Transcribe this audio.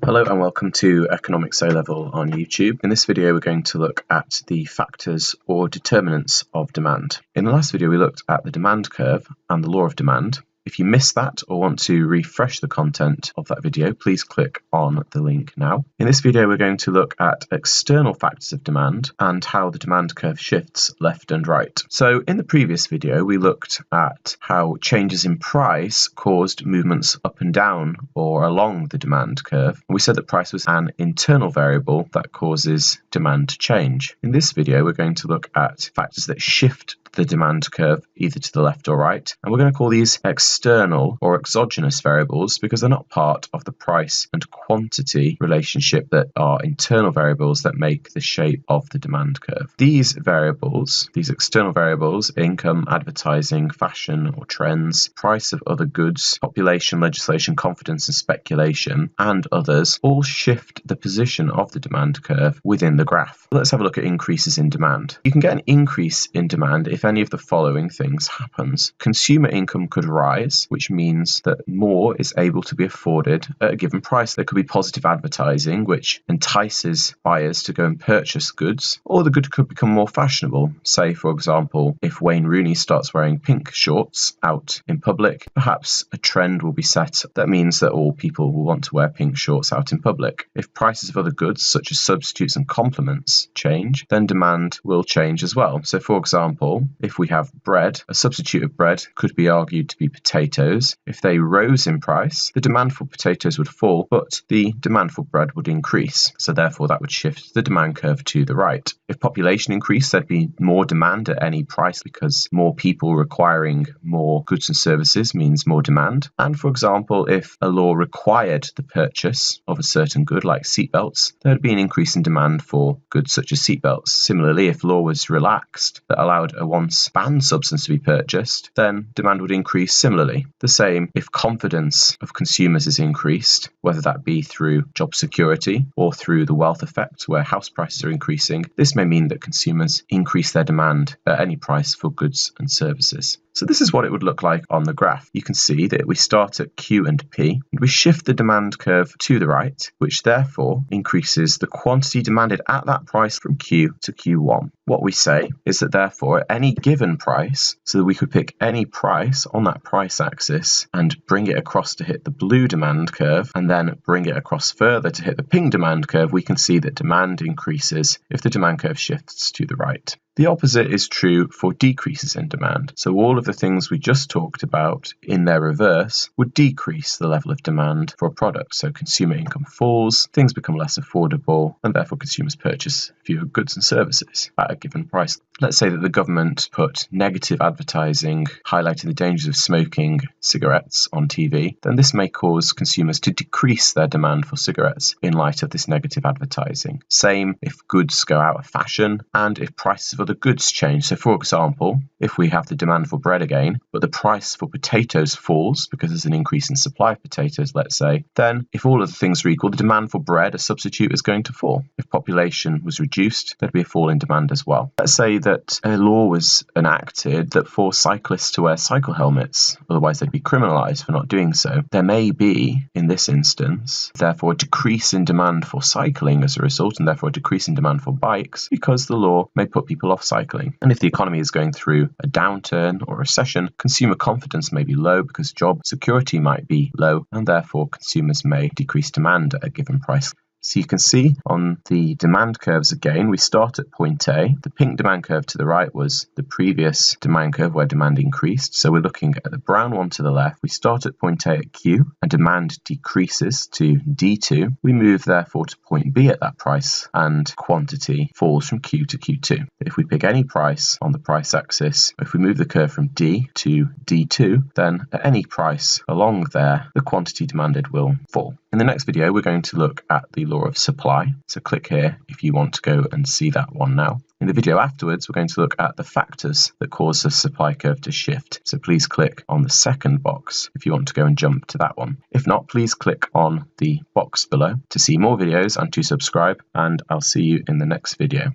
Hello and welcome to Economics O-Level on YouTube. In this video we're going to look at the factors or determinants of demand. In the last video we looked at the demand curve and the law of demand. If you missed that or want to refresh the content of that video, please click on the link now. In this video we're going to look at external factors of demand and how the demand curve shifts left and right. So in the previous video we looked at how changes in price caused movements up and down or along the demand curve. We said that price was an internal variable that causes demand to change. In this video we're going to look at factors that shift the demand curve either to the left or right, and we're going to call these external or exogenous variables because they're not part of the price and quantity relationship that are internal variables that make the shape of the demand curve. These variables, these external variables, income, advertising, fashion or trends, price of other goods, population, legislation, confidence and speculation, and others, all shift the position of the demand curve within the graph. Let's have a look at increases in demand. You can get an increase in demand if any of the following things happens. Consumer income could rise, which means that more is able to be afforded at a given price. There could be positive advertising, which entices buyers to go and purchase goods, or the good could become more fashionable. Say, for example, if Wayne Rooney starts wearing pink shorts out in public, perhaps a trend will be set that means that all people will want to wear pink shorts out in public. If prices of other goods, such as substitutes and complements, change, then demand will change as well. So, for example, if we have bread, a substitute of bread could be argued to be potatoes. If they rose in price, the demand for potatoes would fall, but the demand for bread would increase. So therefore that would shift the demand curve to the right. If population increased, there'd be more demand at any price because more people requiring more goods and services means more demand. And for example, if a law required the purchase of a certain good like seatbelts, there'd be an increase in demand for goods such as seatbelts. Similarly, if law was relaxed that allowed a once banned substance to be purchased, then demand would increase similarly. The same if confidence of consumers is increased, whether that be through job security or through the wealth effect where house prices are increasing. This may mean that consumers increase their demand at any price for goods and services. So this is what it would look like on the graph. You can see that we start at Q and P, and we shift the demand curve to the right, which therefore increases the quantity demanded at that price from Q to Q1. What we say is that therefore at any given price, so that we could pick any price on that price axis and bring it across to hit the blue demand curve, and then bring it across further to hit the pink demand curve, we can see that demand increases if the demand curve shifts to the right. The opposite is true for decreases in demand. So all of the things we just talked about in their reverse would decrease the level of demand for a product. So consumer income falls, things become less affordable, and therefore consumers purchase fewer goods and services at a given price. Let's say that the government put negative advertising highlighting the dangers of smoking cigarettes on TV, then this may cause consumers to decrease their demand for cigarettes in light of this negative advertising. Same if goods go out of fashion and if prices of other goods change. So for example, if we have the demand for bread again, but the price for potatoes falls because there's an increase in supply of potatoes, let's say, then if all of the things are equal, the demand for bread, a substitute, is going to fall. If population was reduced, there'd be a fall in demand as well. Let's say that a law was enacted that forced cyclists to wear cycle helmets, otherwise they'd be criminalised for not doing so. There may be, in this instance, therefore a decrease in demand for cycling as a result, and therefore a decrease in demand for bikes because the law may put people off cycling. And if the economy is going through a downturn or recession, consumer confidence may be low because job security might be low, and therefore consumers may decrease demand at a given price. So you can see on the demand curves again, we start at point A. The pink demand curve to the right was the previous demand curve where demand increased. So we're looking at the brown one to the left. We start at point A at Q and demand decreases to D2. We move therefore to point B at that price and quantity falls from Q to Q2. If we pick any price on the price axis, if we move the curve from D to D2, then at any price along there, the quantity demanded will fall. In the next video, we're going to look at the law of supply. So click here if you want to go and see that one now. In the video afterwards, we're going to look at the factors that cause the supply curve to shift. So please click on the second box if you want to go and jump to that one. If not, please click on the box below to see more videos and to subscribe, and I'll see you in the next video.